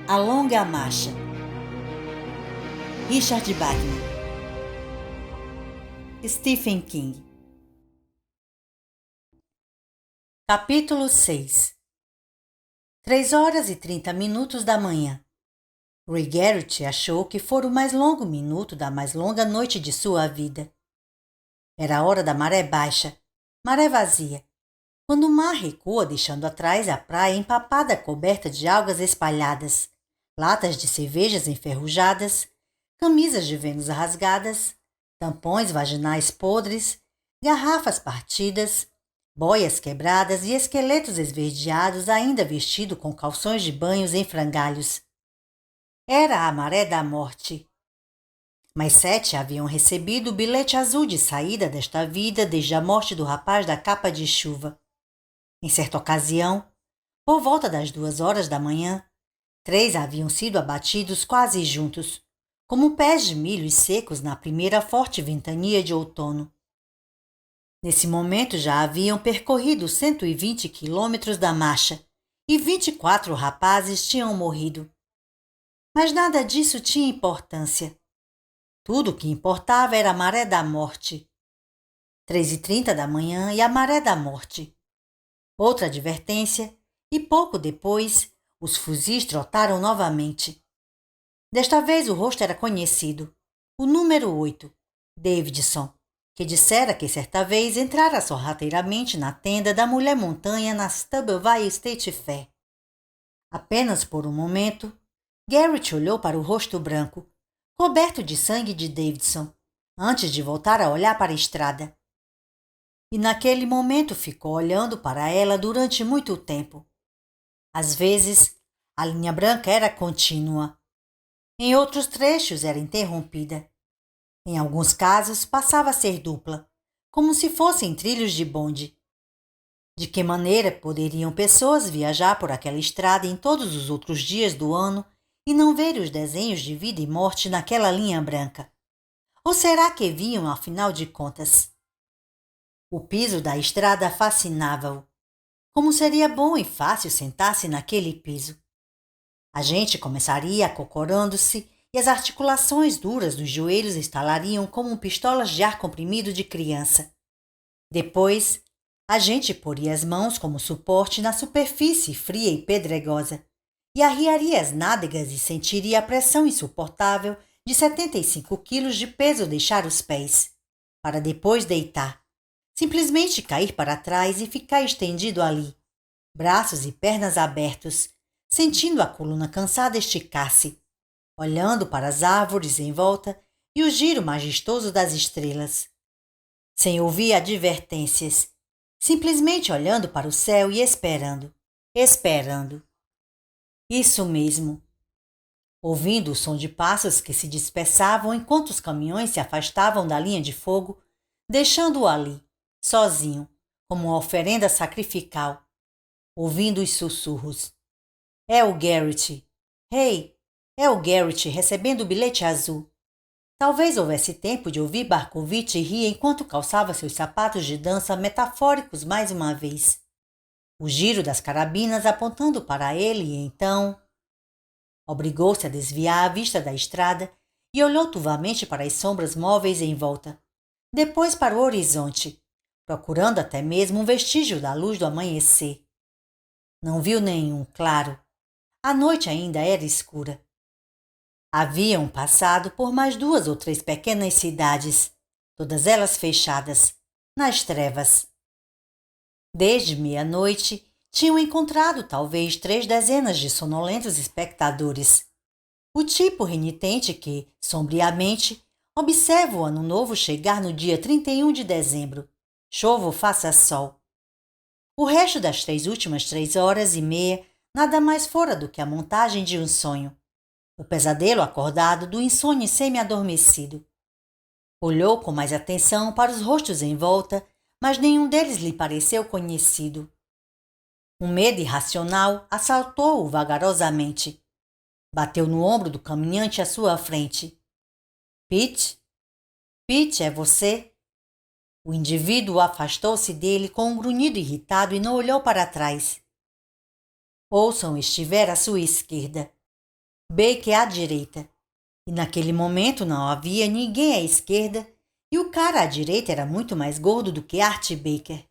A Longa Marcha. Richard Wagner. Stephen King. Capítulo 6. 3h30 da manhã. Ray Garrett achou que fora o mais longo minuto da mais longa noite de sua vida. Era a hora da maré baixa, maré vazia, quando o mar recua deixando atrás a praia empapada coberta de algas espalhadas, latas de cervejas enferrujadas, camisas de Vênus rasgadas, tampões vaginais podres, garrafas partidas, boias quebradas e esqueletos esverdeados ainda vestidos com calções de banhos em frangalhos. Era a maré da morte. Mas 7 haviam recebido o bilhete azul de saída desta vida desde a morte do rapaz da capa de chuva. Em certa ocasião, por volta das 2h da manhã, 3 haviam sido abatidos quase juntos, como pés de milho secos na primeira forte ventania de outono. Nesse momento já haviam percorrido 120 quilômetros da marcha e 24 rapazes tinham morrido. Mas nada disso tinha importância. Tudo o que importava era a maré da morte. 3h30 da manhã e a maré da morte. Outra advertência, e pouco depois, os fuzis trotaram novamente. Desta vez o rosto era conhecido, o número 8, Davidson, que dissera que certa vez entrara sorrateiramente na tenda da Mulher Montanha na Stubbleville State Fair. Apenas por um momento, Garrett olhou para o rosto branco, coberto de sangue de Davidson, antes de voltar a olhar para a estrada. E naquele momento ficou olhando para ela durante muito tempo. Às vezes, a linha branca era contínua. Em outros trechos era interrompida. Em alguns casos passava a ser dupla, como se fossem trilhos de bonde. De que maneira poderiam pessoas viajar por aquela estrada em todos os outros dias do ano e não ver os desenhos de vida e morte naquela linha branca? Ou será que viam, afinal de contas? O piso da estrada fascinava-o. Como seria bom e fácil sentar-se naquele piso. A gente começaria acocorando-se e as articulações duras dos joelhos estalariam como pistolas de ar comprimido de criança. Depois, a gente poria as mãos como suporte na superfície fria e pedregosa e arriaria as nádegas e sentiria a pressão insuportável de 75 quilos de peso deixar os pés, para depois deitar. Simplesmente cair para trás e ficar estendido ali, braços e pernas abertos, sentindo a coluna cansada esticar-se, olhando para as árvores em volta e o giro majestoso das estrelas. Sem ouvir advertências, simplesmente olhando para o céu e esperando, esperando. Isso mesmo. Ouvindo o som de passos que se dispersavam enquanto os caminhões se afastavam da linha de fogo, deixando-o ali, sozinho, como uma oferenda sacrificial, ouvindo os sussurros. É o Garrett. Hey, é o Garrett recebendo o bilhete azul. Talvez houvesse tempo de ouvir Barkovitch rir enquanto calçava seus sapatos de dança metafóricos mais uma vez. O giro das carabinas apontando para ele e então... Obrigou-se a desviar a vista da estrada e olhou turvamente para as sombras móveis em volta. Depois para o horizonte, procurando até mesmo um vestígio da luz do amanhecer. Não viu nenhum, claro. A noite ainda era escura. Haviam passado por mais 2 ou 3 pequenas cidades, todas elas fechadas, nas trevas. Desde meia-noite, tinham encontrado talvez 3 dezenas de sonolentos espectadores. O tipo renitente que, sombriamente, observa o ano novo chegar no dia 31 de dezembro. Chova ou faça sol. O resto das 3 últimas 3h30 nada mais fora do que a montagem de um sonho. O pesadelo acordado do insônia semi-adormecido. Olhou com mais atenção para os rostos em volta, mas nenhum deles lhe pareceu conhecido. Um medo irracional assaltou-o vagarosamente. Bateu no ombro do caminhante à sua frente. Pete? Pete, é você? O indivíduo afastou-se dele com um grunhido irritado e não olhou para trás. Olson estivera à sua esquerda. Baker à direita. E naquele momento não havia ninguém à esquerda e o cara à direita era muito mais gordo do que Art Baker.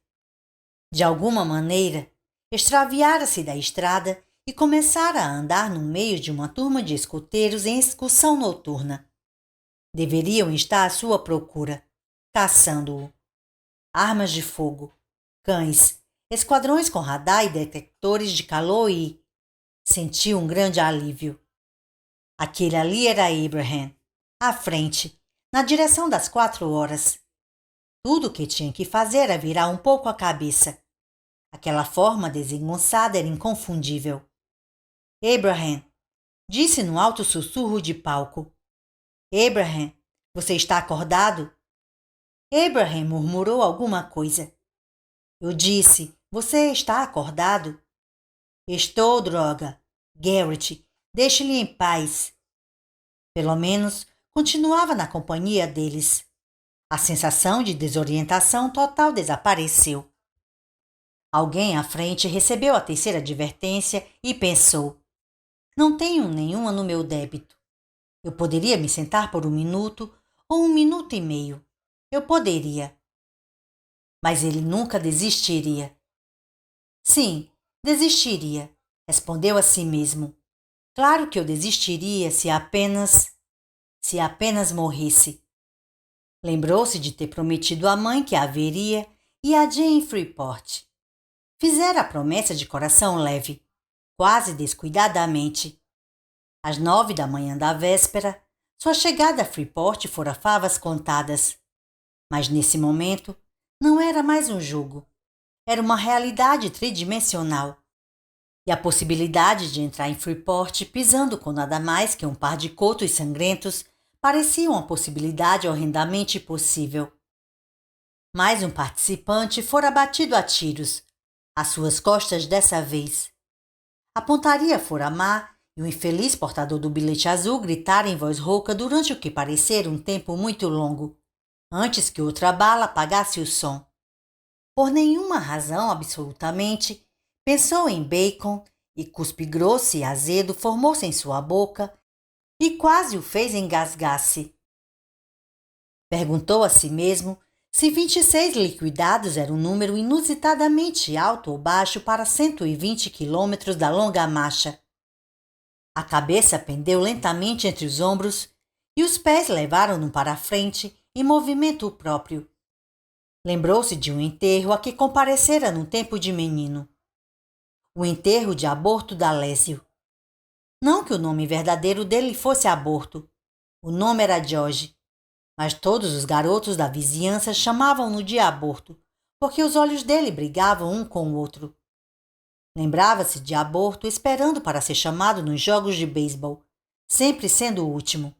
De alguma maneira, extraviara-se da estrada e começara a andar no meio de uma turma de escoteiros em excursão noturna. Deveriam estar à sua procura, caçando-o. Armas de fogo, cães, esquadrões com radar e detectores de calor e... sentiu um grande alívio. Aquele ali era Abraham, à frente, na direção das 4 horas. Tudo o que tinha que fazer era virar um pouco a cabeça. Aquela forma desengonçada era inconfundível. Abraham, disse no alto sussurro de palco. Abraham, você está acordado? Abraham murmurou alguma coisa. Eu disse, você está acordado? Estou, droga. Garrett, deixe-lhe em paz. Pelo menos continuava na companhia deles. A sensação de desorientação total desapareceu. Alguém à frente recebeu a terceira advertência e pensou: não tenho nenhuma no meu débito. Eu poderia me sentar por 1 minuto ou 1 minuto e meio. Eu poderia. Mas ele nunca desistiria. Sim, desistiria, respondeu a si mesmo. Claro que eu desistiria se apenas morresse. Lembrou-se de ter prometido à mãe que a veria e a Jane em Freeport. Fizera a promessa de coração leve, quase descuidadamente. Às 9 da manhã da véspera, sua chegada a Freeport fora favas contadas. Mas nesse momento, não era mais um jogo. Era uma realidade tridimensional. E a possibilidade de entrar em Freeport pisando com nada mais que um par de cotos sangrentos parecia uma possibilidade horrendamente possível. Mais um participante fora abatido a tiros, às suas costas dessa vez. A pontaria fora má e o infeliz portador do bilhete azul gritara em voz rouca durante o que parecera um tempo muito longo, antes que outra bala apagasse o som. Por nenhuma razão, absolutamente, pensou em bacon e cuspe grosso e azedo formou-se em sua boca e quase o fez engasgar-se. Perguntou a si mesmo se 26 liquidados era um número inusitadamente alto ou baixo para 120 quilômetros da longa marcha. A cabeça pendeu lentamente entre os ombros e os pés levaram-no para a frente em movimento próprio. Lembrou-se de um enterro a que comparecera no tempo de menino. O enterro de Aborto d'Alessio. Não que o nome verdadeiro dele fosse Aborto. O nome era George. Mas todos os garotos da vizinhança chamavam-no de Aborto, porque os olhos dele brigavam um com o outro. Lembrava-se de Aborto esperando para ser chamado nos jogos de beisebol, sempre sendo o último.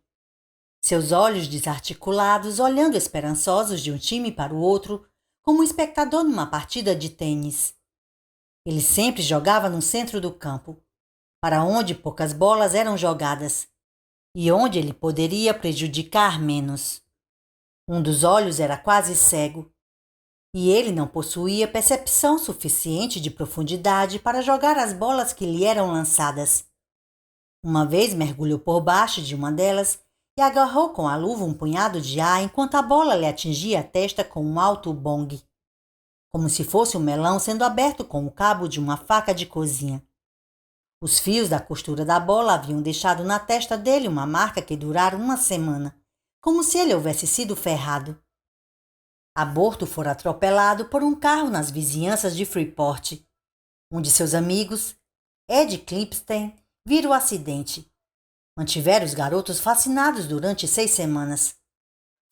Seus olhos desarticulados olhando esperançosos de um time para o outro, como um espectador numa partida de tênis. Ele sempre jogava no centro do campo, para onde poucas bolas eram jogadas, e onde ele poderia prejudicar menos. Um dos olhos era quase cego, e ele não possuía percepção suficiente de profundidade para jogar as bolas que lhe eram lançadas. Uma vez mergulhou por baixo de uma delas e agarrou com a luva um punhado de ar enquanto a bola lhe atingia a testa com um alto bong, como se fosse um melão sendo aberto com o cabo de uma faca de cozinha. Os fios da costura da bola haviam deixado na testa dele uma marca que durara 1 semana, como se ele houvesse sido ferrado. Aborto fora atropelado por um carro nas vizinhanças de Freeport. Um de seus amigos, Ed Clipstein, vira o acidente. Mantiveram os garotos fascinados durante 6 semanas.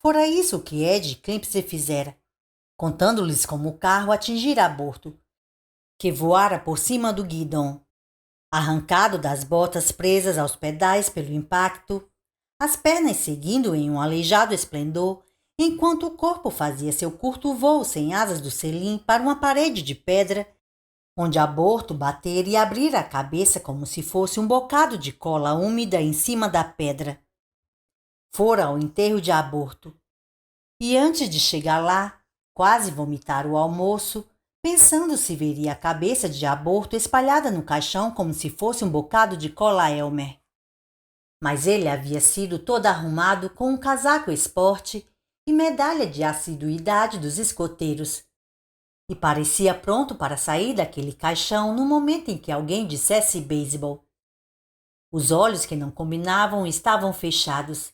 Fora isso que Ed Clipstein fizera, contando-lhes como o carro atingira Aborto, que voara por cima do guidão, arrancado das botas presas aos pedais pelo impacto, as pernas seguindo em um aleijado esplendor, enquanto o corpo fazia seu curto vôo sem asas do selim para uma parede de pedra, onde Aborto batera e abrira a cabeça como se fosse um bocado de cola úmida em cima da pedra. Fora ao enterro de Aborto. E antes de chegar lá, quase vomitara o almoço, pensando se veria a cabeça de Aborto espalhada no caixão como se fosse um bocado de cola Elmer. mas ele havia sido todo arrumado com um casaco esporte e medalha de assiduidade dos escoteiros, e parecia pronto para sair daquele caixão no momento em que alguém dissesse beisebol. Os olhos que não combinavam estavam fechados,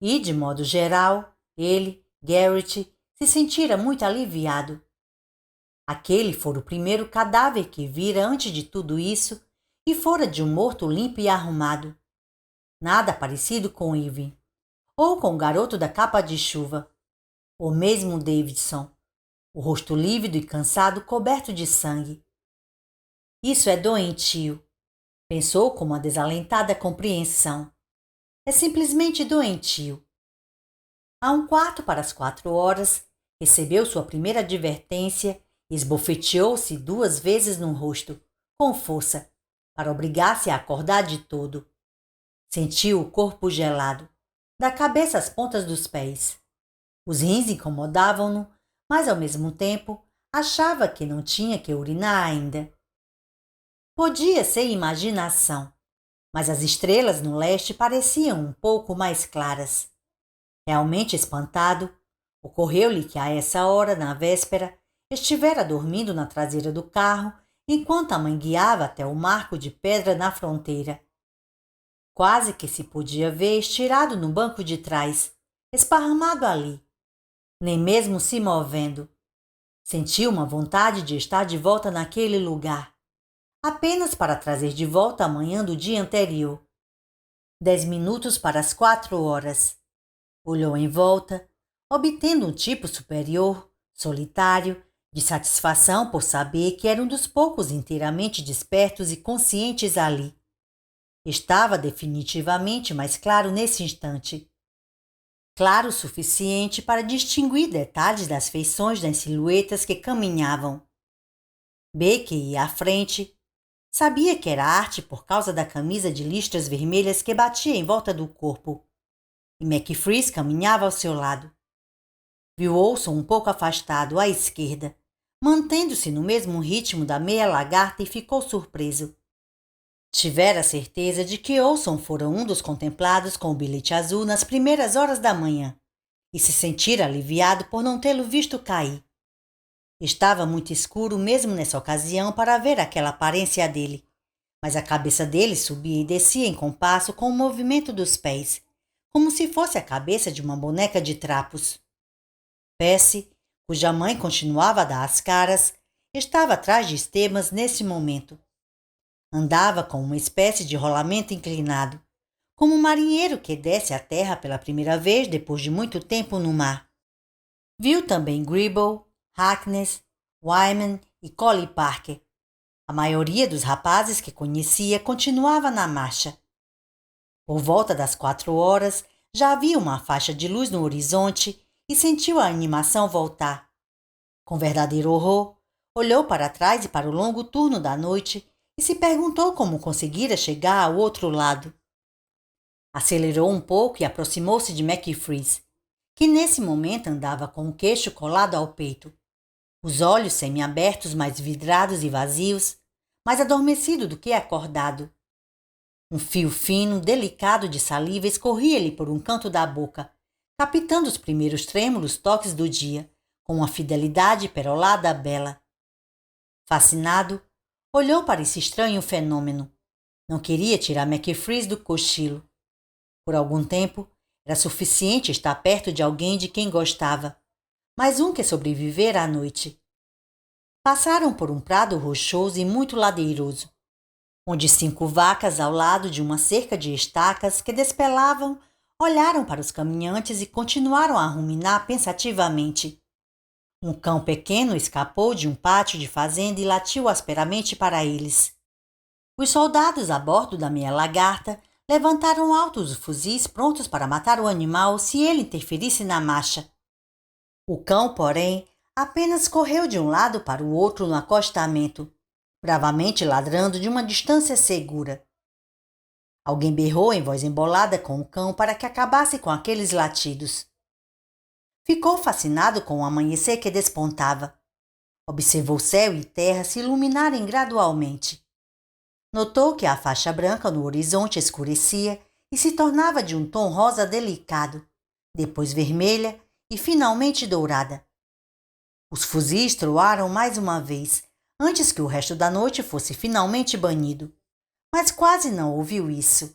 e, de modo geral, ele, Garrett, se sentira muito aliviado. Aquele fora o primeiro cadáver que vira antes de tudo isso, e fora de um morto limpo e arrumado. Nada parecido com Irving, ou com o garoto da capa de chuva, ou mesmo Davidson, o rosto lívido e cansado coberto de sangue. Isso é doentio, pensou com uma desalentada compreensão. É simplesmente doentio. A 15:45, recebeu sua primeira advertência e esbofeteou-se 2 vezes no rosto, com força, para obrigar-se a acordar de todo. Sentiu o corpo gelado, da cabeça às pontas dos pés. Os rins incomodavam-no, mas ao mesmo tempo achava que não tinha que urinar ainda. Podia ser imaginação, mas as estrelas no leste pareciam um pouco mais claras. Realmente espantado, ocorreu-lhe que a essa hora, na véspera, estivera dormindo na traseira do carro enquanto a mãe guiava até o marco de pedra na fronteira. Quase que se podia ver estirado no banco de trás, esparramado ali, nem mesmo se movendo. Sentiu uma vontade de estar de volta naquele lugar, apenas para trazer de volta a manhã do dia anterior. 15:50. Olhou em volta, obtendo um tipo superior, solitário, de satisfação por saber que era um dos poucos inteiramente despertos e conscientes ali. Estava definitivamente mais claro nesse instante. Claro o suficiente para distinguir detalhes das feições das silhuetas que caminhavam. Baker ia à frente. Sabia que era arte por causa da camisa de listras vermelhas que batia em volta do corpo. E McFreeze caminhava ao seu lado. Viu Olson um pouco afastado, à esquerda, mantendo-se no mesmo ritmo da meia lagarta e ficou surpreso. Tivera certeza de que Olson fora um dos contemplados com o bilhete azul nas primeiras horas da manhã e se sentira aliviado por não tê-lo visto cair. Estava muito escuro mesmo nessa ocasião para ver aquela aparência dele, mas a cabeça dele subia e descia em compasso com o movimento dos pés, como se fosse a cabeça de uma boneca de trapos. Percy, cuja mãe continuava a dar as caras, estava atrás de Stevens nesse momento. Andava com uma espécie de rolamento inclinado, como um marinheiro que desce à terra pela primeira vez depois de muito tempo no mar. Viu também Gribble, Harkness, Wyman e Collie Parker. A maioria dos rapazes que conhecia continuava na marcha. Por volta das 4 já havia uma faixa de luz no horizonte e sentiu a animação voltar. Com verdadeiro horror, olhou para trás e para o longo turno da noite e se perguntou como conseguira chegar ao outro lado. Acelerou um pouco e aproximou-se de McFreeze, que nesse momento andava com o queixo colado ao peito, os olhos semiabertos, mais vidrados e vazios, mais adormecido do que acordado. Um fio fino, delicado de saliva escorria-lhe por um canto da boca, captando os primeiros trêmulos toques do dia, com uma fidelidade perolada bela. Fascinado, olhou para esse estranho fenômeno. Não queria tirar McFreeze do cochilo. Por algum tempo, era suficiente estar perto de alguém de quem gostava, mais um que sobrevivera à noite. Passaram por um prado rochoso e muito ladeiroso, onde 5 vacas ao lado de uma cerca de estacas que despelavam olharam para os caminhantes e continuaram a ruminar pensativamente. Um cão pequeno escapou de um pátio de fazenda e latiu asperamente para eles. Os soldados a bordo da meia lagarta levantaram altos os fuzis prontos para matar o animal se ele interferisse na marcha. O cão, porém, apenas correu de um lado para o outro no acostamento, bravamente ladrando de uma distância segura. Alguém berrou em voz embolada com o cão para que acabasse com aqueles latidos. Ficou fascinado com o amanhecer que despontava. Observou céu e terra se iluminarem gradualmente. Notou que a faixa branca no horizonte escurecia e se tornava de um tom rosa delicado, depois vermelha e finalmente dourada. Os fuzis troaram mais uma vez, antes que o resto da noite fosse finalmente banido, mas quase não ouviu isso.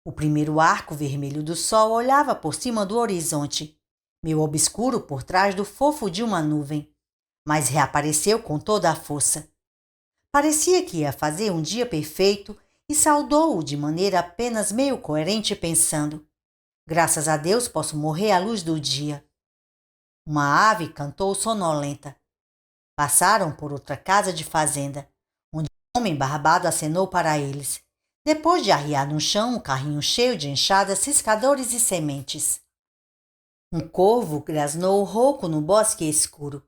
O primeiro arco vermelho do sol olhava por cima do horizonte, meio obscuro por trás do fofo de uma nuvem, mas reapareceu com toda a força. Parecia que ia fazer um dia perfeito e saudou-o de maneira apenas meio coerente, pensando: graças a Deus posso morrer à luz do dia. Uma ave cantou sonolenta. Passaram por outra casa de fazenda, onde um homem barbado acenou para eles, depois de arriar no chão um carrinho cheio de enxadas, ciscadores e sementes. Um corvo grasnou rouco no bosque escuro.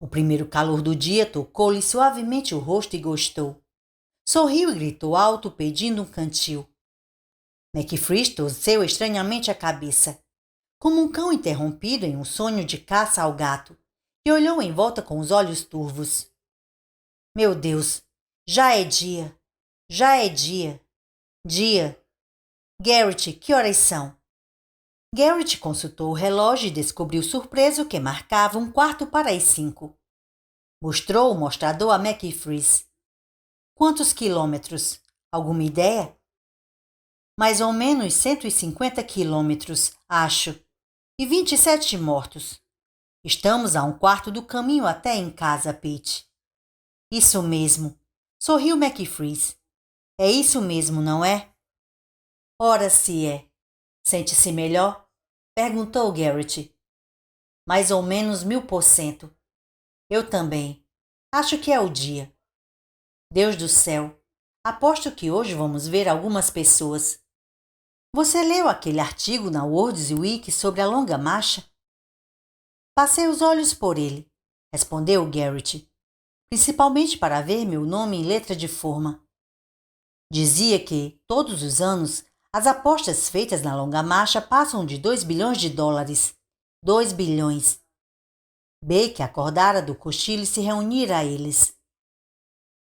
O primeiro calor do dia tocou-lhe suavemente o rosto e gostou. Sorriu e gritou alto, pedindo um cantil. McFreeze torceu estranhamente a cabeça, como um cão interrompido em um sonho de caça ao gato, e olhou em volta com os olhos turvos. Meu Deus, já é dia, já é dia, dia. Garrett, que horas são? Garrett consultou o relógio e descobriu surpreso que marcava 5:15. Mostrou o mostrador a McFreeze. Quantos quilômetros? Alguma ideia? Mais ou menos 150 quilômetros, acho, e 27 mortos. Estamos a 1/4 do caminho até em casa, Pete. Isso mesmo, sorriu McFreeze. É isso mesmo, não é? Ora se é. Sente-se melhor? Perguntou Garrett. Mais ou menos 1000%. Eu também. Acho que é o dia. Deus do céu, aposto que hoje vamos ver algumas pessoas. Você leu aquele artigo na Words Week sobre a longa marcha? Passei os olhos por ele, respondeu Garrett, principalmente para ver meu nome em letra de forma. Dizia que, todos os anos, as apostas feitas na longa marcha passam de 2 bilhões de dólares. 2 bilhões. Baker acordara do cochilo e se reunira a eles.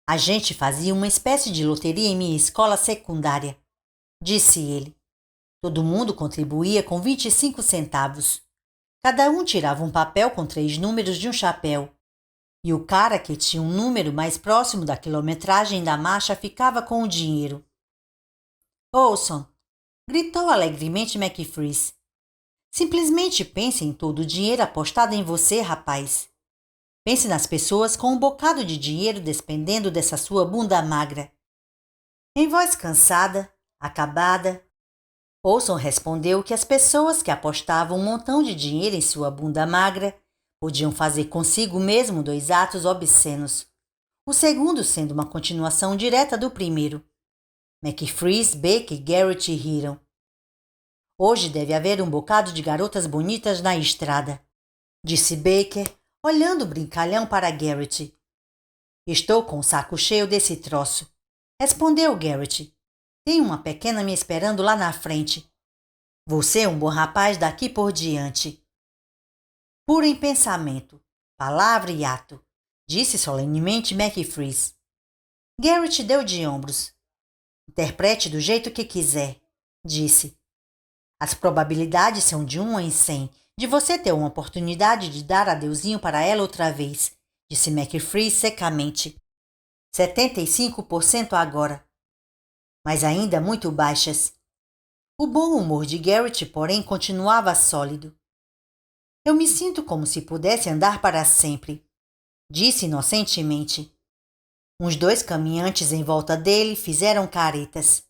A gente fazia uma espécie de loteria em minha escola secundária, disse ele. Todo mundo contribuía com 25 centavos. Cada um tirava um papel com 3 números de um chapéu. E o cara que tinha um número mais próximo da quilometragem da marcha ficava com o dinheiro. Ouçam! Gritou alegremente McFreeze. Simplesmente pense em todo o dinheiro apostado em você, rapaz. Pense nas pessoas com um bocado de dinheiro despendendo dessa sua bunda magra. Em voz cansada, acabada, Olson respondeu que as pessoas que apostavam um montão de dinheiro em sua bunda magra podiam fazer consigo mesmo 2 atos obscenos, o segundo sendo uma continuação direta do primeiro. McFreeze, Baker e Garrett riram. Hoje deve haver um bocado de garotas bonitas na estrada, disse Baker, olhando brincalhão para Garrett. Estou com o saco cheio desse troço, respondeu Garrett. Tem uma pequena me esperando lá na frente. Você é um bom rapaz daqui por diante. Puro em pensamento, palavra e ato, disse solenemente McFreeze. Garrett deu de ombros. Interprete do jeito que quiser, disse. As probabilidades são de 1 em 100 de você ter uma oportunidade de dar adeusinho para ela outra vez, disse McFreeze secamente. 75% agora. Mas ainda muito baixas. O bom humor de Garrett, porém, continuava sólido. Eu me sinto como se pudesse andar para sempre, disse inocentemente. Uns 2 caminhantes em volta dele fizeram caretas.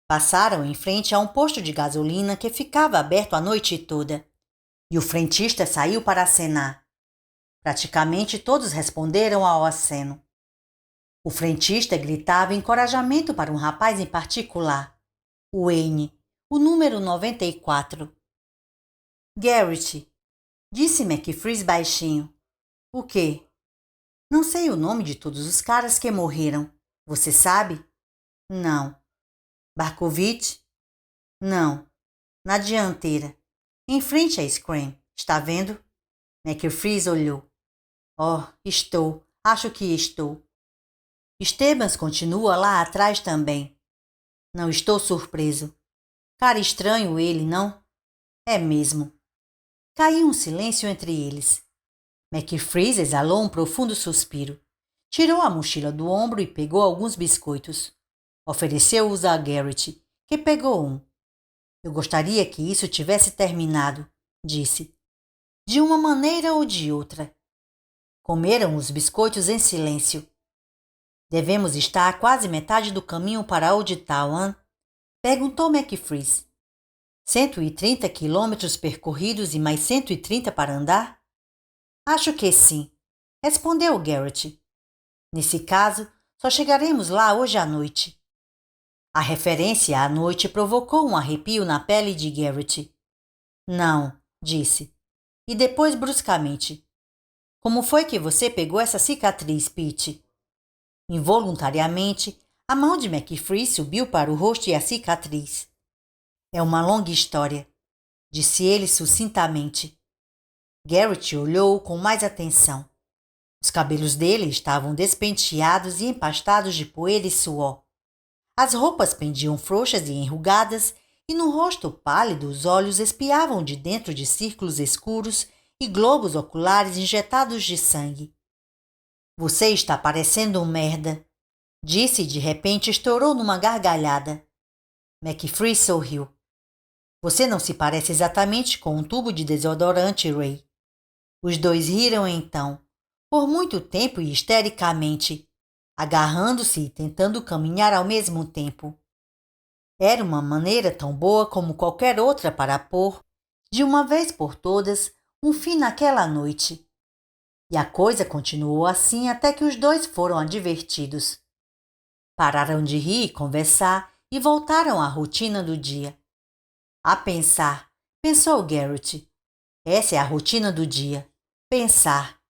Passaram em frente a um posto de gasolina que ficava aberto a noite toda, e o frentista saiu para acenar. Praticamente todos responderam ao aceno. O frentista gritava encorajamento para um rapaz em particular, o Wayne, o número 94. Garrett, disse McFreeze baixinho. O quê? Não sei o nome de todos os caras que morreram. Você sabe? Não. Barkovitch? Não. Na dianteira. Em frente à Scram. Está vendo? McFreeze olhou. Oh, estou. Acho que estou. Stevens continua lá atrás também. Não estou surpreso. Cara estranho ele, não? É mesmo. Caiu um silêncio entre eles. McFreeze exalou um profundo suspiro. Tirou a mochila do ombro e pegou alguns biscoitos. Ofereceu-os a Garrett, que pegou um. Eu gostaria que isso tivesse terminado, disse. De uma maneira ou de outra. Comeram os biscoitos em silêncio. Devemos estar a quase metade do caminho para Old Town, perguntou McFreeze. 130 quilômetros percorridos e mais 130 para andar? Acho que sim, respondeu Garrett. Nesse caso, só chegaremos lá hoje à noite. A referência à noite provocou um arrepio na pele de Garrett. Não, disse. E depois bruscamente. Como foi que você pegou essa cicatriz, Pete? Involuntariamente, a mão de McFreeze subiu para o rosto e a cicatriz. É uma longa história, disse ele sucintamente. Garrett olhou com mais atenção. Os cabelos dele estavam despenteados e empastados de poeira e suor. As roupas pendiam frouxas e enrugadas, e no rosto pálido os olhos espiavam de dentro de círculos escuros e globos oculares injetados de sangue. Você está parecendo um merda, disse e de repente estourou numa gargalhada. McFreeze sorriu. Você não se parece exatamente com um tubo de desodorante, Ray. Os dois riram então, por muito tempo e histericamente, agarrando-se e tentando caminhar ao mesmo tempo. Era uma maneira tão boa como qualquer outra para pôr, de uma vez por todas, um fim naquela noite. E a coisa continuou assim até que os dois foram advertidos. Pararam de rir e conversar e voltaram à rotina do dia. A pensar, pensou Garrett. Essa é a rotina do dia. Pensar.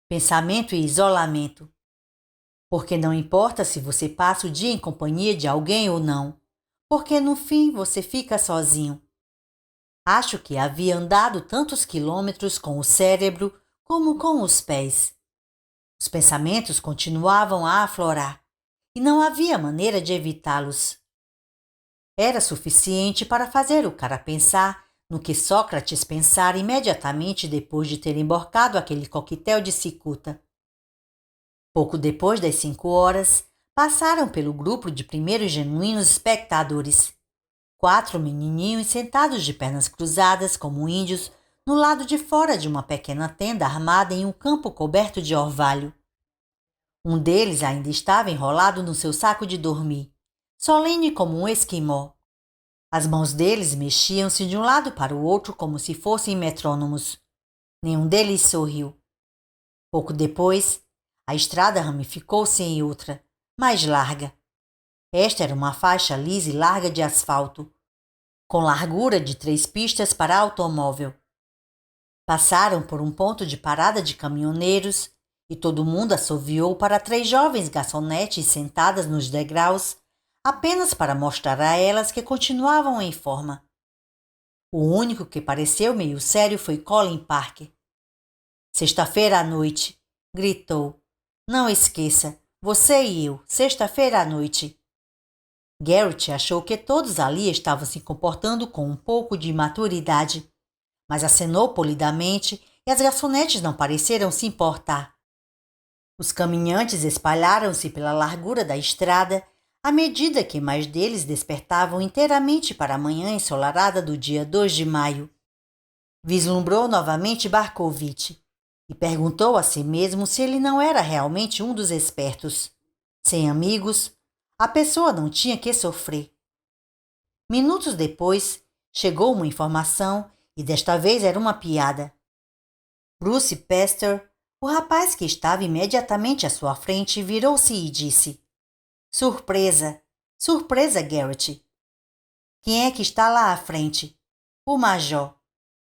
Pensamento e isolamento. Porque não importa se você passa o dia em companhia de alguém ou não, porque no fim você fica sozinho. Acho que havia andado tantos quilômetros com o cérebro como com os pés. Os pensamentos continuavam a aflorar e não havia maneira de evitá-los. Era suficiente para fazer o cara pensar no que Sócrates pensara imediatamente depois de ter emborcado aquele coquetel de cicuta. Pouco depois das 5 horas, passaram pelo grupo de primeiros genuínos espectadores. 4 menininhos sentados de pernas cruzadas como índios no lado de fora de uma pequena tenda armada em um campo coberto de orvalho. Um deles ainda estava enrolado no seu saco de dormir, solene como um esquimó. As mãos deles mexiam-se de um lado para o outro como se fossem metrônomos. Nenhum deles sorriu. Pouco depois, a estrada ramificou-se em outra, mais larga. Esta era uma faixa lisa e larga de asfalto, com largura de 3 pistas para automóvel. Passaram por um ponto de parada de caminhoneiros e todo mundo assoviou para 3 jovens garçonetes sentadas nos degraus, apenas para mostrar a elas que continuavam em forma. O único que pareceu meio sério foi Colin Parker. Sexta-feira à noite, gritou. Não esqueça, você e eu, sexta-feira à noite. Garrett achou que todos ali estavam se comportando com um pouco de maturidade, mas acenou polidamente e as garçonetes não pareceram se importar. Os caminhantes espalharam-se pela largura da estrada à medida que mais deles despertavam inteiramente para a manhã ensolarada do dia 2 de maio. Vislumbrou novamente Barkovitch e perguntou a si mesmo se ele não era realmente um dos espertos. Sem amigos, a pessoa não tinha que sofrer. Minutos depois, chegou uma informação e desta vez era uma piada. Bruce Pester, o rapaz que estava imediatamente à sua frente, virou-se e disse: Surpresa! Surpresa, Garrett! Quem é que está lá à frente? O Major.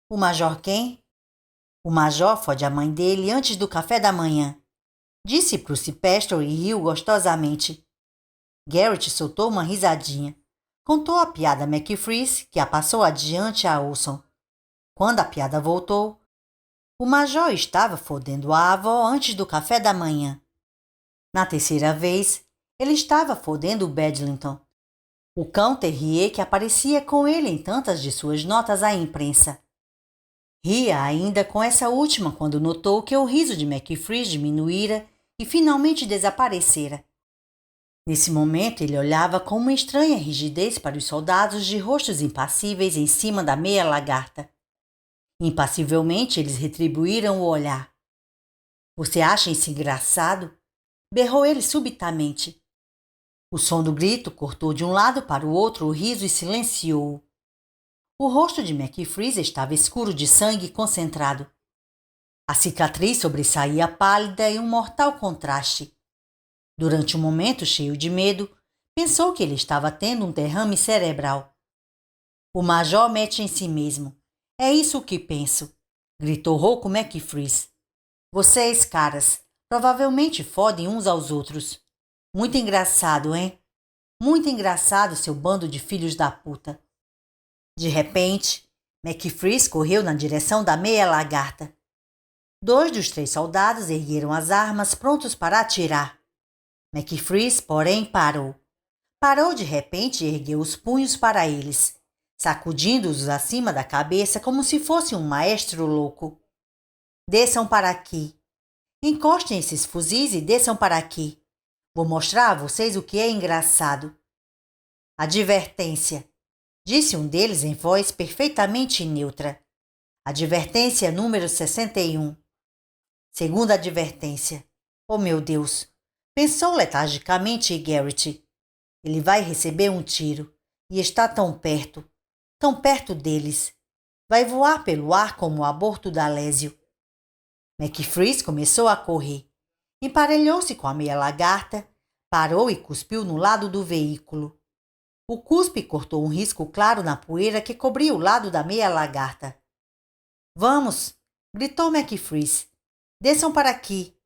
O Major quem? O Major fode a mãe dele antes do café da manhã. Disse Bruce Pester e riu gostosamente. Garrett soltou uma risadinha. Contou a piada a McFreeze, que a passou adiante a Olson. Quando a piada voltou, o Major estava fodendo a avó antes do café da manhã. Na terceira vez, ele estava fodendo o Bedlington. O cão terrier que aparecia com ele em tantas de suas notas à imprensa. Ria ainda com essa última quando notou que o riso de McFreeze diminuíra e finalmente desaparecera. Nesse momento, ele olhava com uma estranha rigidez para os soldados de rostos impassíveis em cima da meia lagarta. Impassivelmente, eles retribuíram o olhar. Você acha isso engraçado? Berrou ele subitamente. O som do grito cortou de um lado para o outro o riso e silenciou-o. O rosto de McFreeze estava escuro de sangue concentrado. A cicatriz sobressaía pálida em um mortal contraste. Durante um momento, cheio de medo, pensou que ele estava tendo um derrame cerebral. O major mete em si mesmo. É isso que penso, gritou rouco McFreeze. Vocês, caras, provavelmente fodem uns aos outros. Muito engraçado, hein? Muito engraçado, seu bando de filhos da puta. De repente, McFreeze correu na direção da meia lagarta. 2 dos 3 soldados ergueram as armas prontos para atirar. McFreeze, porém, parou. Parou de repente e ergueu os punhos para eles, sacudindo-os acima da cabeça como se fosse um maestro louco. Desçam para aqui. Encostem esses fuzis e desçam para aqui. Vou mostrar a vocês o que é engraçado. Advertência, disse um deles em voz perfeitamente neutra. Advertência número 61. Segunda advertência. Oh, meu Deus! Pensou letargicamente Garrett. Ele vai receber um tiro. E está tão perto deles. Vai voar pelo ar como o aborto da Lésio. McFreeze começou a correr. Emparelhou-se com a meia lagarta, parou e cuspiu no lado do veículo. O cuspe cortou um risco claro na poeira que cobria o lado da meia lagarta. Vamos! Gritou McFreeze. Desçam para aqui.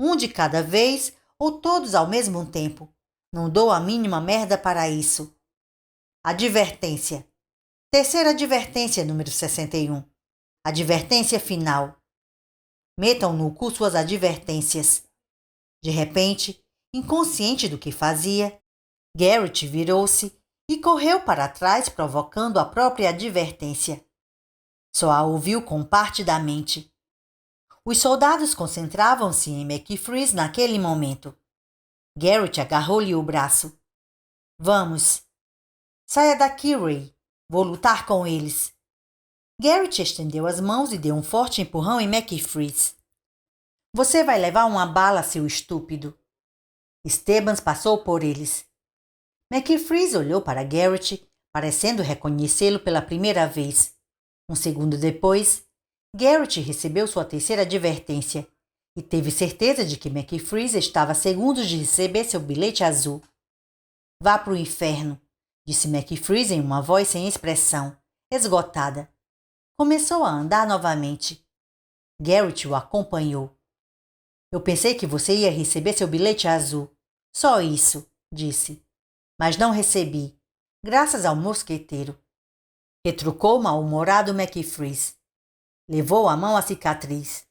Um de cada vez ou todos ao mesmo tempo. Não dou a mínima merda para isso. Advertência. Terceira advertência, número 61. Advertência final. Metam no cu suas advertências. De repente, inconsciente do que fazia, Garrett virou-se e correu para trás, provocando a própria advertência. Só a ouviu com parte da mente. Os soldados concentravam-se em McFreeze naquele momento. Garrett agarrou-lhe o braço. Vamos. Saia daqui, Ray. Vou lutar com eles. Garrett estendeu as mãos e deu um forte empurrão em McFreeze. Você vai levar uma bala, seu estúpido. Stebbins passou por eles. McFreeze olhou para Garrett, parecendo reconhecê-lo pela primeira vez. Um segundo depois, Garrett recebeu sua terceira advertência e teve certeza de que McFreeze estava a segundos de receber seu bilhete azul. Vá para o inferno, disse McFreeze em uma voz sem expressão, esgotada. Começou a andar novamente. Garrett o acompanhou. Eu pensei que você ia receber seu bilhete azul. Só isso, disse. Mas não recebi, graças ao mosqueteiro. Retrucou mal-humorado McFreeze. Levou a mão à cicatriz.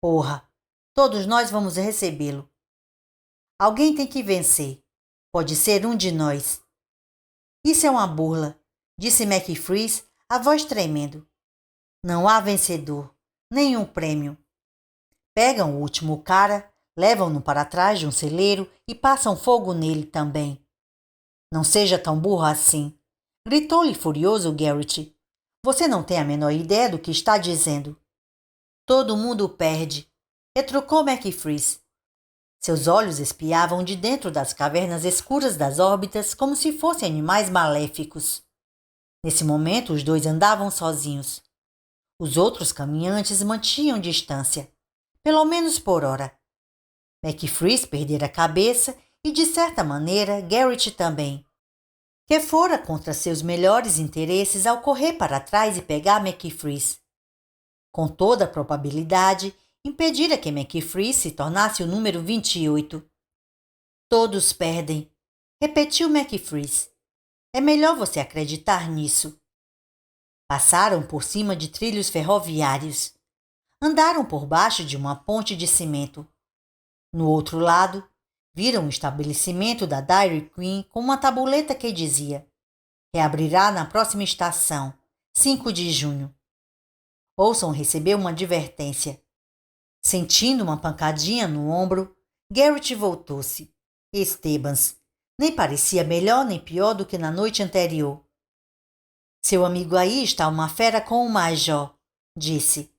Porra, todos nós vamos recebê-lo. Alguém tem que vencer. Pode ser um de nós. Isso é uma burla, disse McFreeze, a voz tremendo. Não há vencedor, nenhum prêmio. Pegam o último cara, levam-no para trás de um celeiro e passam fogo nele também. Não seja tão burro assim, gritou-lhe furioso Garrett. Você não tem a menor ideia do que está dizendo. Todo mundo perde, retrucou McFreeze. Seus olhos espiavam de dentro das cavernas escuras das órbitas como se fossem animais maléficos. Nesse momento, os dois andavam sozinhos. Os outros caminhantes mantinham distância, pelo menos por hora. McFreeze perdera a cabeça e, de certa maneira, Garrett também, que fora contra seus melhores interesses ao correr para trás e pegar McFreeze. Com toda a probabilidade, impedira que McFreeze se tornasse o número 28. Todos perdem, repetiu McFreeze. É melhor você acreditar nisso. Passaram por cima de trilhos ferroviários. Andaram por baixo de uma ponte de cimento. No outro lado, viram o estabelecimento da Dairy Queen com uma tabuleta que dizia: reabrirá na próxima estação, 5 de junho. Olson recebeu uma advertência. Sentindo uma pancadinha no ombro, Garrett voltou-se. Estebans nem parecia melhor nem pior do que na noite anterior. Seu amigo aí está uma fera com o Major, disse.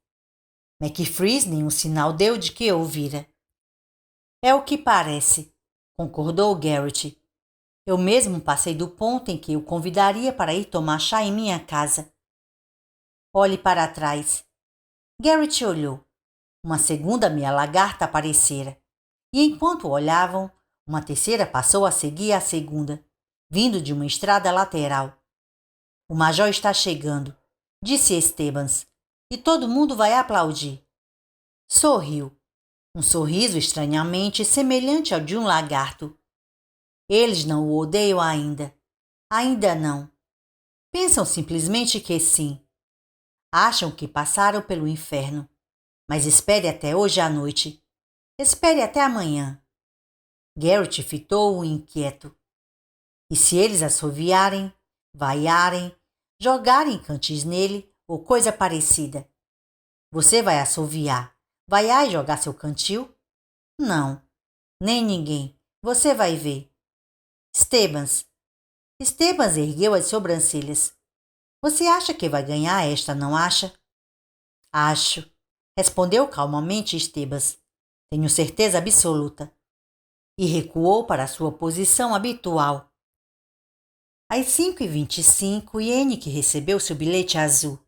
McFreeze nenhum sinal deu de que ouvira. É o que parece, concordou Garrett. Eu mesmo passei do ponto em que o convidaria para ir tomar chá em minha casa. Olhe para trás. Garrett olhou. Uma segunda meia lagarta aparecera. E enquanto olhavam, uma terceira passou a seguir a segunda, vindo de uma estrada lateral. O Major está chegando, disse Estebans, e todo mundo vai aplaudir. Sorriu. Um sorriso estranhamente semelhante ao de um lagarto. Eles não o odeiam ainda. Ainda não. Pensam simplesmente que sim. Acham que passaram pelo inferno. Mas espere até hoje à noite. Espere até amanhã. Garrett fitou-o inquieto. E se eles assoviarem, vaiarem, jogarem cantis nele ou coisa parecida? Você vai assoviar, vaiar e jogar seu cantil? Não, nem ninguém. Você vai ver. Estebans. Estebans ergueu as sobrancelhas. Você acha que vai ganhar esta, não acha? Acho, respondeu calmamente Estebans. Tenho certeza absoluta. E recuou para sua posição habitual. Às 5h25, Yannick recebeu seu bilhete azul.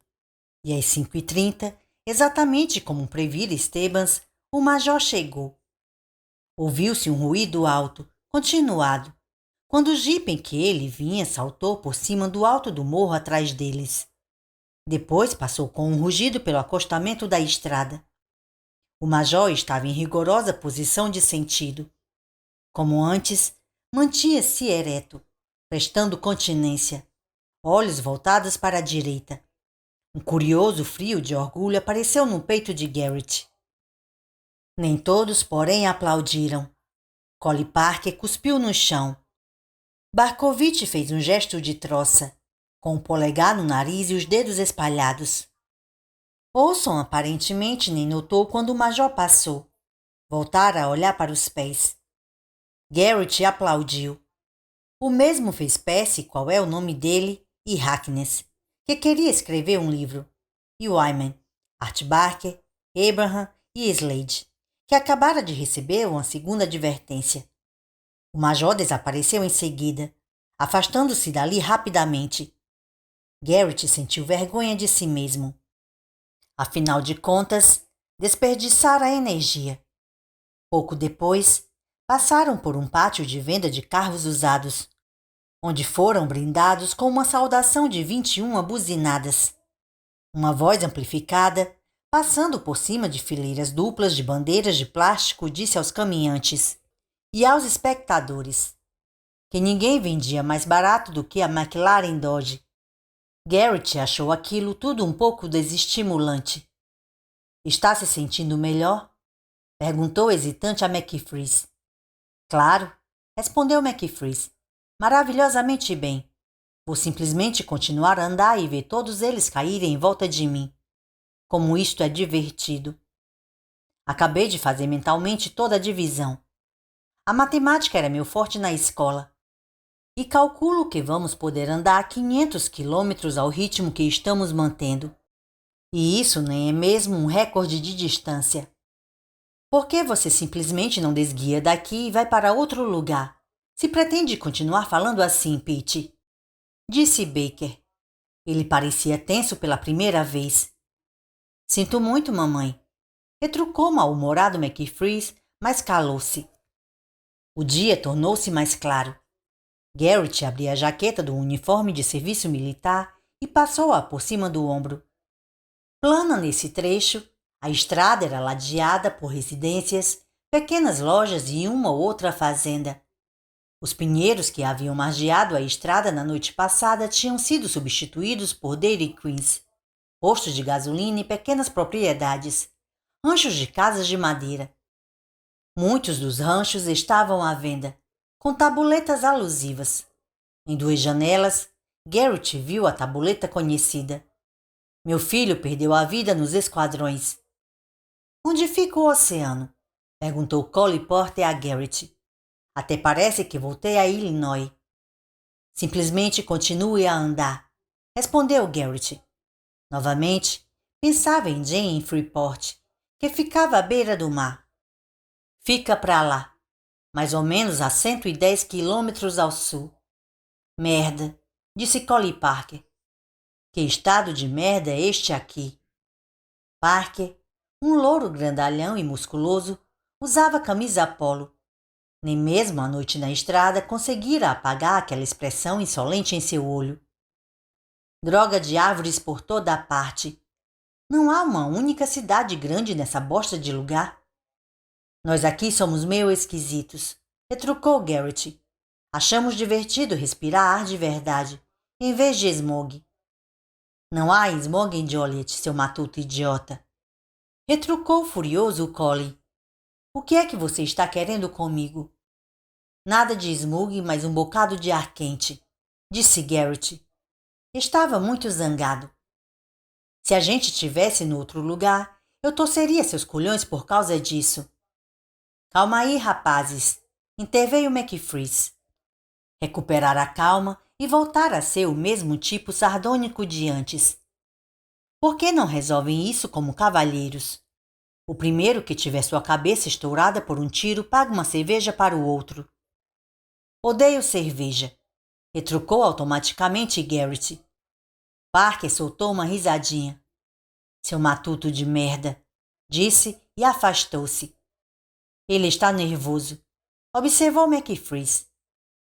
E às 5h30, exatamente como previra Estebans, o Major chegou. Ouviu-se um ruído alto, continuado, quando o jipe em que ele vinha saltou por cima do alto do morro atrás deles. Depois passou com um rugido pelo acostamento da estrada. O Major estava em rigorosa posição de sentido. Como antes, mantinha-se ereto, prestando continência, olhos voltados para a direita. Um curioso frio de orgulho apareceu no peito de Garrett. Nem todos, porém, aplaudiram. Collie Parker cuspiu no chão. Barkovitch fez um gesto de troça, com o polegar no nariz e os dedos espalhados. Olson aparentemente nem notou quando o Major passou. Voltara a olhar para os pés. Garrett aplaudiu. O mesmo fez Percy, qual é o nome dele, e Harkness, que queria escrever um livro, e Wyman, Art Barker, Abraham e Slade, que acabara de receber uma segunda advertência. O Major desapareceu em seguida, afastando-se dali rapidamente. Garrett sentiu vergonha de si mesmo. Afinal de contas, desperdiçara a energia. Pouco depois, passaram por um pátio de venda de carros usados, onde foram brindados com uma saudação de 21 buzinadas. Uma voz amplificada, passando por cima de fileiras duplas de bandeiras de plástico, disse aos caminhantes e aos espectadores que ninguém vendia mais barato do que a McLaren Dodge. Garrett achou aquilo tudo um pouco desestimulante. Está se sentindo melhor? Perguntou hesitante a McFreeze. Claro, respondeu McFreeze. Maravilhosamente bem. Vou simplesmente continuar a andar e ver todos eles caírem em volta de mim. Como isto é divertido. Acabei de fazer mentalmente toda a divisão. A matemática era meu forte na escola. E calculo que vamos poder andar 500 quilômetros ao ritmo que estamos mantendo. E isso nem é mesmo um recorde de distância. Por que você simplesmente não desguia daqui e vai para outro lugar? Se pretende continuar falando assim, Pete, disse Baker. Ele parecia tenso pela primeira vez. Sinto muito, mamãe, retrucou mal-humorado McFreeze, mas calou-se. O dia tornou-se mais claro. Garrett abria a jaqueta do uniforme de serviço militar e passou-a por cima do ombro. Plana nesse trecho, a estrada era ladeada por residências, pequenas lojas e uma ou outra fazenda. Os pinheiros que haviam margeado a estrada na noite passada tinham sido substituídos por dairy queens, postos de gasolina e pequenas propriedades, ranchos de casas de madeira. Muitos dos ranchos estavam à venda, com tabuletas alusivas. Em 2 janelas, Garrett viu a tabuleta conhecida. Meu filho perdeu a vida nos esquadrões. Onde fica o oceano? Perguntou Collie Porter a Garrett. Até parece que voltei a Illinois. Simplesmente continue a andar, respondeu Garrett. Novamente, pensava em Jane em Freeport, que ficava à beira do mar. Fica para lá, mais ou menos a 110 quilômetros ao sul. Merda, disse Collie Parker. Que estado de merda é este aqui? Parker, um louro grandalhão e musculoso, usava camisa polo. Nem mesmo a noite na estrada conseguira apagar aquela expressão insolente em seu olho. Droga de árvores por toda a parte. Não há uma única cidade grande nessa bosta de lugar. Nós aqui somos meio esquisitos, retrucou Garrett. Achamos divertido respirar ar de verdade, em vez de smog. Não há smog em Joliet, seu matuto idiota. Retrucou furioso Collie. O que é que você está querendo comigo? Nada de smog, mas um bocado de ar quente, disse Garrett. Estava muito zangado. Se a gente tivesse no outro lugar, eu torceria seus culhões por causa disso. Calma aí, rapazes, interveio McFreeze. Recuperar a calma e voltar a ser o mesmo tipo sardônico de antes. Por que não resolvem isso como cavalheiros? O primeiro que tiver sua cabeça estourada por um tiro paga uma cerveja para o outro. Odeio cerveja, retrucou automaticamente Garrett. Parker soltou uma risadinha. Seu matuto de merda, disse e afastou-se. Ele está nervoso, observou McFreeze.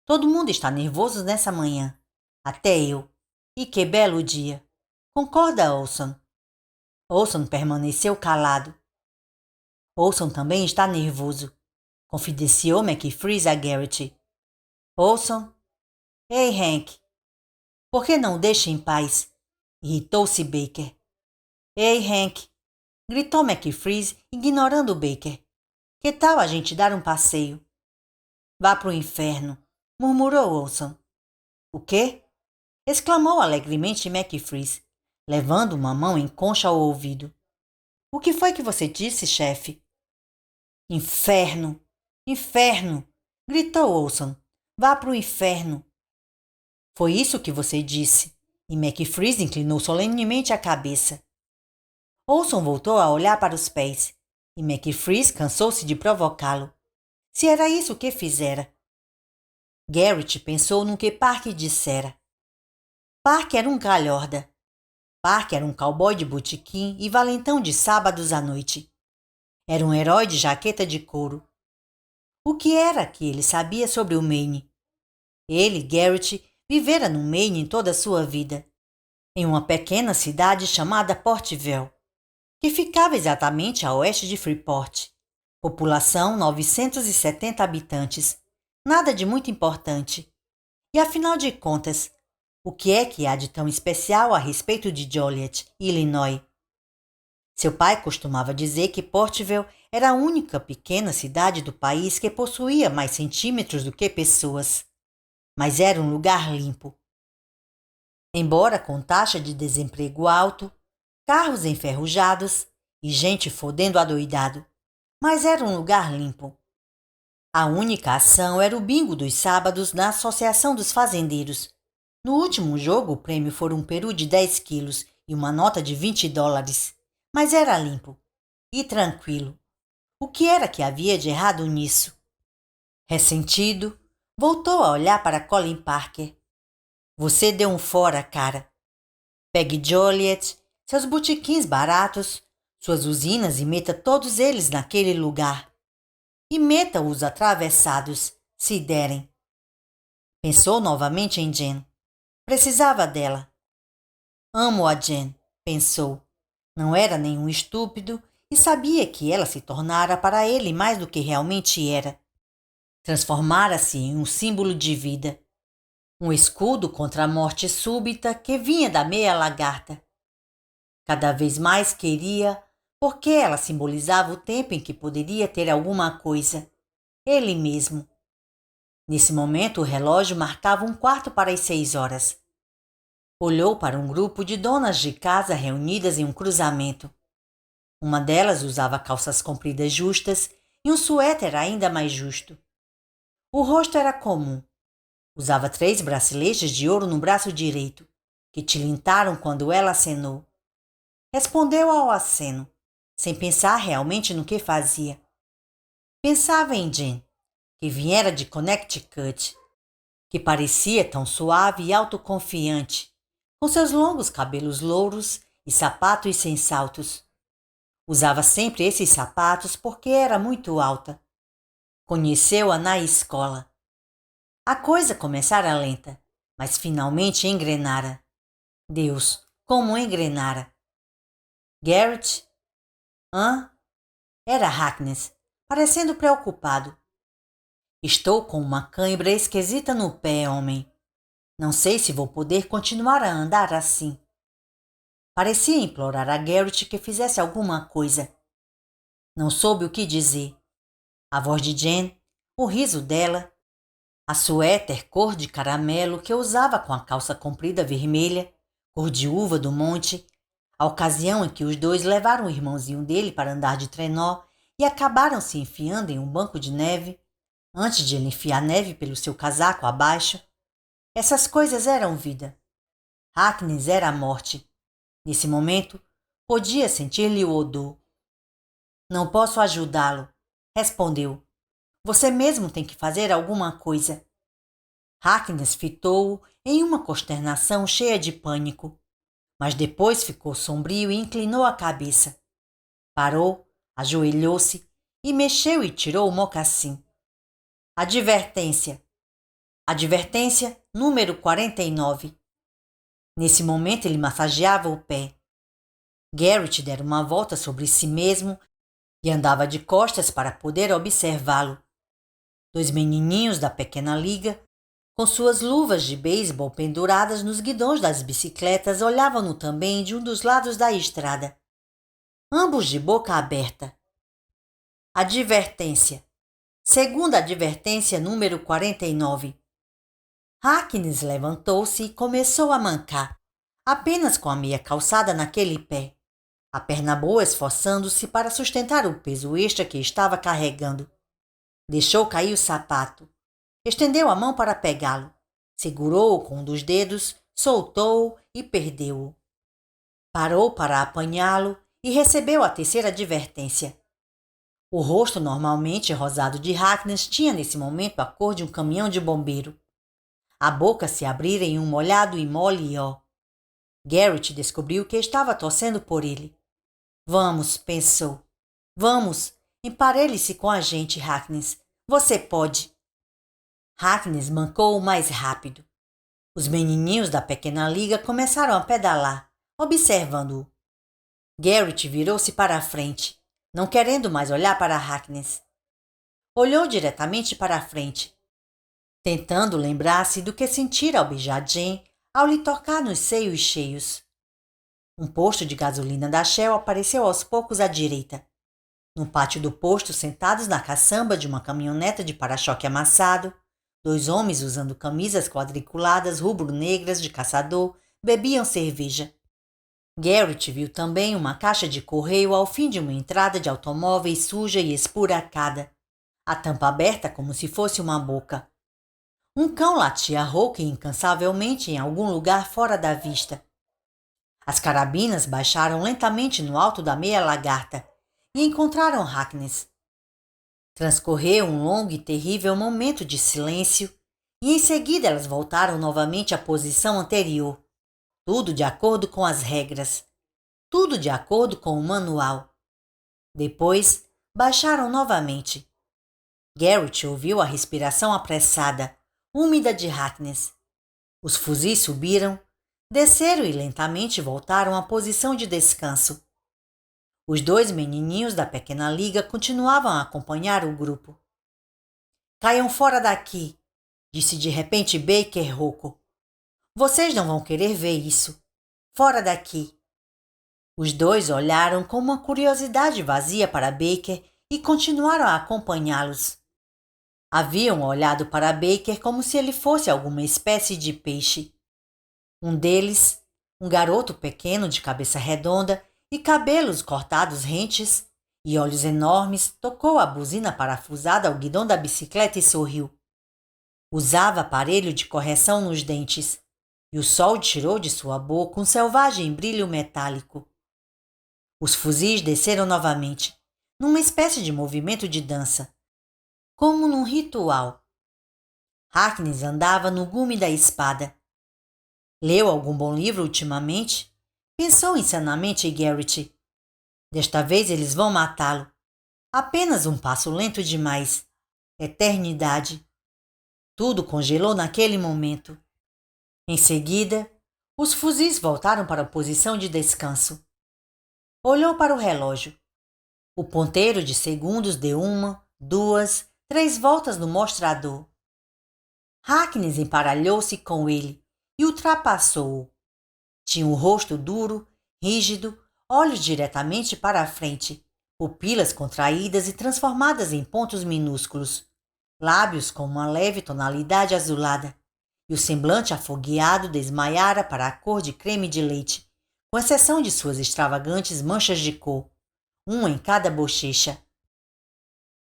Todo mundo está nervoso nessa manhã, até eu. E que belo dia. Concorda, Olson? Olson permaneceu calado. Olson também está nervoso, confidenciou McFreeze a Garrett. Olson? Ei, Hank. Por que não o deixa em paz? Irritou-se Baker. Ei, Hank, gritou McFreeze, ignorando Baker. Que tal a gente dar um passeio? Vá pro inferno, murmurou Olson. O quê? Exclamou alegremente McFreeze, levando uma mão em concha ao ouvido. O que foi que você disse, chefe? Inferno! Inferno! Gritou Olson. Vá pro inferno! Foi isso que você disse, e McFreeze inclinou solenemente a cabeça. Olson voltou a olhar para os pés, e McFreeze cansou-se de provocá-lo. Se era isso que fizera. Garrett pensou no que Parker dissera. Parker era um calhorda. Parker era um cowboy de botequim e valentão de sábados à noite. Era um herói de jaqueta de couro. O que era que ele sabia sobre o Maine? Ele, Garrett, vivera no Maine toda a sua vida, em uma pequena cidade chamada Portville, que ficava exatamente a oeste de Freeport. População 970 habitantes, nada de muito importante. E afinal de contas, o que é que há de tão especial a respeito de Joliet, Illinois? Seu pai costumava dizer que Portville era a única pequena cidade do país que possuía mais centímetros do que pessoas. Mas era um lugar limpo. Embora com taxa de desemprego alto, carros enferrujados e gente fodendo adoidado, mas era um lugar limpo. A única ação era o bingo dos sábados na Associação dos Fazendeiros. No último jogo, o prêmio foi um peru de 10 quilos e uma nota de $20. Mas era limpo e tranquilo. O que era que havia de errado nisso? Ressentido, voltou a olhar para Colin Parker. Você deu um fora, cara. Pegue Joliet, seus botequins baratos, suas usinas e meta todos eles naquele lugar. E meta-os atravessados, se derem. Pensou novamente em Jen. Precisava dela. Amo a Jen, pensou. Não era nenhum estúpido e sabia que ela se tornara para ele mais do que realmente era. Transformara-se em um símbolo de vida. Um escudo contra a morte súbita que vinha da meia lagarta. Cada vez mais queria, porque ela simbolizava o tempo em que poderia ter alguma coisa, ele mesmo. Nesse momento, o relógio marcava 15:45. Olhou para um grupo de donas de casa reunidas em um cruzamento. Uma delas usava calças compridas justas e um suéter ainda mais justo. O rosto era comum. Usava 3 braceletes de ouro no braço direito, que tilintaram quando ela acenou. Respondeu ao aceno, sem pensar realmente no que fazia. Pensava em Jane, que viera de Connecticut, que parecia tão suave e autoconfiante, com seus longos cabelos louros e sapatos sem saltos. Usava sempre esses sapatos porque era muito alta. Conheceu-a na escola. A coisa começara lenta, mas finalmente engrenara. Deus, como engrenara! Garrett? Hã? Era Harkness, parecendo preocupado. Estou com uma cãibra esquisita no pé, homem. Não sei se vou poder continuar a andar assim. Parecia implorar a Garrett que fizesse alguma coisa. Não soube o que dizer. A voz de Jane, o riso dela, a suéter cor de caramelo que usava com a calça comprida vermelha, cor de uva do monte, a ocasião em que os dois levaram o irmãozinho dele para andar de trenó e acabaram se enfiando em um banco de neve, antes de ele enfiar neve pelo seu casaco abaixo. Essas coisas eram vida. Harkness era a morte. Nesse momento, podia sentir-lhe o odor. Não posso ajudá-lo, respondeu. Você mesmo tem que fazer alguma coisa. Harkness fitou-o em uma consternação cheia de pânico, mas depois ficou sombrio e inclinou a cabeça. Parou, ajoelhou-se e mexeu e tirou o mocassim. Advertência. Advertência número 49. Nesse momento ele massageava o pé. Garrett dera uma volta sobre si mesmo e andava de costas para poder observá-lo. 2 menininhos da pequena liga, com suas luvas de beisebol penduradas nos guidões das bicicletas, olhavam-no também de um dos lados da estrada. Ambos de boca aberta. Advertência. Segunda advertência número 49. Harkness levantou-se e começou a mancar, apenas com a meia calçada naquele pé, a perna boa esforçando-se para sustentar o peso extra que estava carregando. Deixou cair o sapato. Estendeu a mão para pegá-lo. Segurou-o com um dos dedos, soltou-o e perdeu-o. Parou para apanhá-lo e recebeu a terceira advertência. O rosto normalmente rosado de Harkness tinha nesse momento a cor de um caminhão de bombeiro. A boca se abrira em um molhado e mole ó. Garrett descobriu que estava torcendo por ele. Vamos, pensou. Vamos, emparelhe-se com a gente, Harkness. Você pode. Harkness mancou o mais rápido. Os menininhos da pequena liga começaram a pedalar, observando-o. Garrett virou-se para a frente, não querendo mais olhar para Harkness. Olhou diretamente para a frente, tentando lembrar-se do que sentira ao beijar Jane ao lhe tocar nos seios cheios. Um posto de gasolina da Shell apareceu aos poucos à direita. No pátio do posto, sentados na caçamba de uma caminhoneta de para-choque amassado, 2 homens usando camisas quadriculadas rubro-negras de caçador bebiam cerveja. Garrett viu também uma caixa de correio ao fim de uma entrada de automóveis suja e esburacada, a tampa aberta como se fosse uma boca. Um cão latia rouco e incansavelmente em algum lugar fora da vista. As carabinas baixaram lentamente no alto da meia lagarta e encontraram Harkness. Transcorreu um longo e terrível momento de silêncio e em seguida elas voltaram novamente à posição anterior. Tudo de acordo com as regras. Tudo de acordo com o manual. Depois, baixaram novamente. Garrett ouviu a respiração apressada, úmida de Harkness. Os fuzis subiram, desceram e lentamente voltaram à posição de descanso. Os 2 menininhos da pequena liga continuavam a acompanhar o grupo. Caiam fora daqui, disse de repente Baker rouco. Vocês não vão querer ver isso. Fora daqui. Os dois olharam com uma curiosidade vazia para Baker e continuaram a acompanhá-los. Haviam olhado para Baker como se ele fosse alguma espécie de peixe. Um deles, um garoto pequeno de cabeça redonda e cabelos cortados rentes e olhos enormes, tocou a buzina parafusada ao guidão da bicicleta e sorriu. Usava aparelho de correção nos dentes, e o sol tirou de sua boca um selvagem brilho metálico. Os fuzis desceram novamente, numa espécie de movimento de dança, como num ritual. Harkness andava no gume da espada. Leu algum bom livro ultimamente? Pensou insanamente Garrett. Desta vez eles vão matá-lo. Apenas um passo lento demais. Eternidade. Tudo congelou naquele momento. Em seguida, os fuzis voltaram para a posição de descanso. Olhou para o relógio. O ponteiro de segundos deu 1, 2, 3 voltas no mostrador. Harkness emparelhou-se com ele e ultrapassou-o. Tinha o rosto duro, rígido, olhos diretamente para a frente, pupilas contraídas e transformadas em pontos minúsculos, lábios com uma leve tonalidade azulada, e o semblante afogueado desmaiara para a cor de creme de leite, com exceção de suas extravagantes manchas de cor, uma em cada bochecha.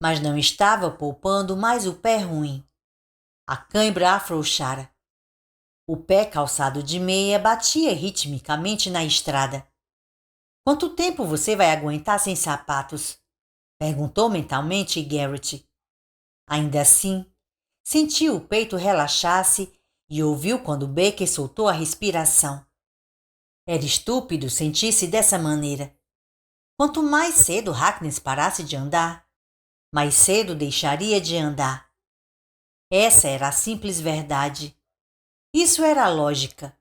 Mas não estava poupando mais o pé ruim. A cãibra afrouxara. O pé calçado de meia batia ritmicamente na estrada. Quanto tempo você vai aguentar sem sapatos? Perguntou mentalmente Garrett. Ainda assim, sentiu o peito relaxar-se e ouviu quando Baker soltou a respiração. Era estúpido sentir-se dessa maneira. Quanto mais cedo Harkness parasse de andar, mais cedo deixaria de andar. Essa era a simples verdade. Isso era a lógica.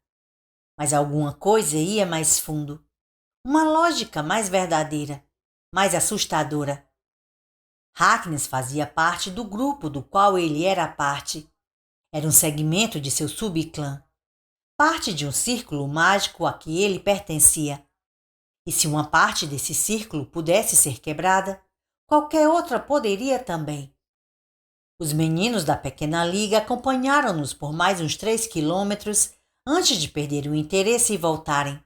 Mas alguma coisa ia mais fundo. Uma lógica mais verdadeira, mais assustadora. Harkness fazia parte do grupo do qual ele era parte. Era um segmento de seu subclã. Parte de um círculo mágico a que ele pertencia. E se uma parte desse círculo pudesse ser quebrada, qualquer outra poderia também. Os meninos da pequena liga acompanharam-nos por mais uns 3 quilômetros antes de perder o interesse e voltarem.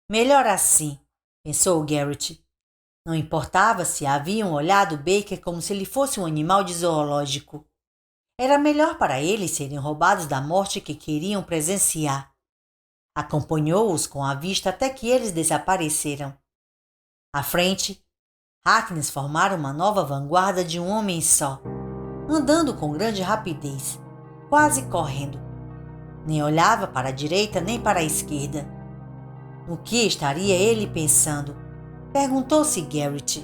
Melhor assim, pensou Garrett. Não importava se haviam olhado Baker como se ele fosse um animal de zoológico. Era melhor para eles serem roubados da morte que queriam presenciar. Acompanhou-os com a vista até que eles desapareceram. À frente, Harkness formara uma nova vanguarda de um homem só, andando com grande rapidez, quase correndo. Nem olhava para a direita nem para a esquerda. No que estaria ele pensando? Perguntou-se Garrett.